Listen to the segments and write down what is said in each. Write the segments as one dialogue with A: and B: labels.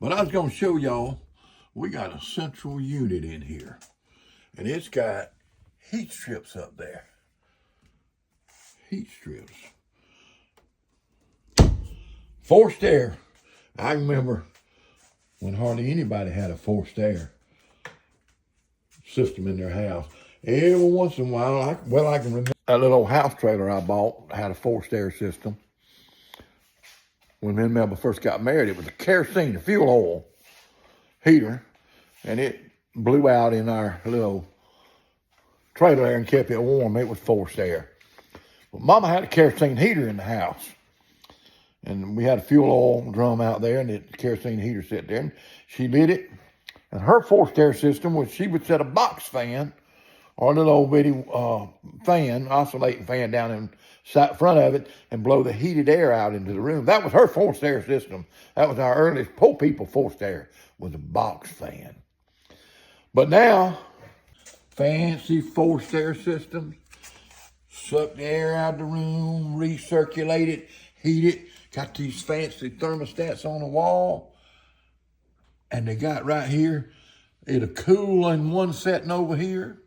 A: But I was going to show y'all, we got a central unit in here. And it's got heat strips up there. Heat strips. Forced air. I remember when hardly anybody had a forced air system in their house. Every once in a while, I can remember that little old house trailer I bought had a forced air system. When me and Melba first got married, it was a kerosene, a fuel oil heater, and it blew out in our little trailer there and kept it warm. It was forced air. But Mama had a kerosene heater in the house. And we had a fuel oil drum out there, and the kerosene heater sat there. And she lit it. And her forced air system was she would set a box fan or a little old bitty fan, oscillating fan down in front of it and blow the heated air out into the room. That was her forced air system. That was our earliest poor people forced air, was a box fan. But now, fancy forced air systems, suck the air out of the room, recirculate it, heat it. Got these fancy thermostats on the wall. And they got right here, it'll cool in one setting over here.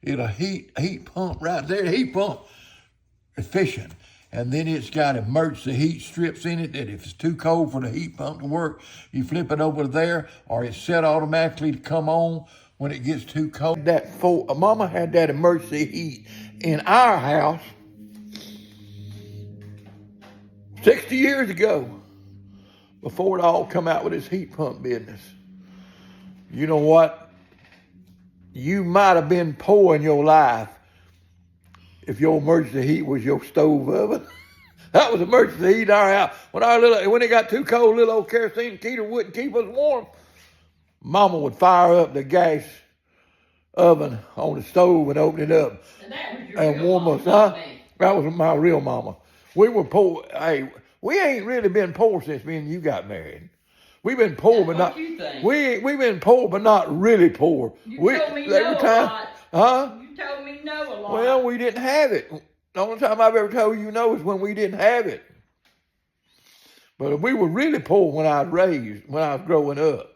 A: It'll heat pump right there. The heat pump, efficient. And then it's got emergency heat strips in it that if it's too cold for the heat pump to work, you flip it over there, or it's set automatically to come on when it gets too cold. Mama had that emergency heat in our house 60 years ago, before it all come out with this heat pump business. You know what? You might have been poor in your life if your emergency heat was your stove oven. That was emergency heat in our house. When it got too cold, little old kerosene heater wouldn't keep us warm. Mama would fire up the gas oven on the stove and open it up and warm us. Huh? That was my real mama. We were poor. Hey, we ain't really been poor since me and you got married. We've been poor, but not. We've been poor, but not really poor.
B: You told me no a lot.
A: Huh?
B: You told me no a lot.
A: Well, we didn't have it. The only time I've ever told you no is when we didn't have it. But we were really poor when I was growing up.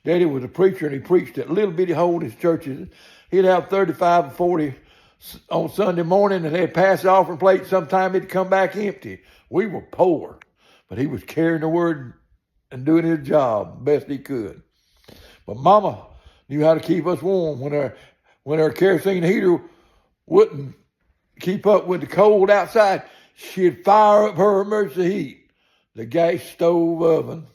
A: Daddy was a preacher, and he preached at little bitty Holiness churches. He'd have 35 or 40 on Sunday morning, and they'd pass the offering plate. Sometime it'd come back empty. We were poor, but he was carrying the word and doing his job best he could. But Mama knew how to keep us warm when her kerosene heater wouldn't keep up with the cold outside. She'd fire up her emergency heat, the gas stove oven.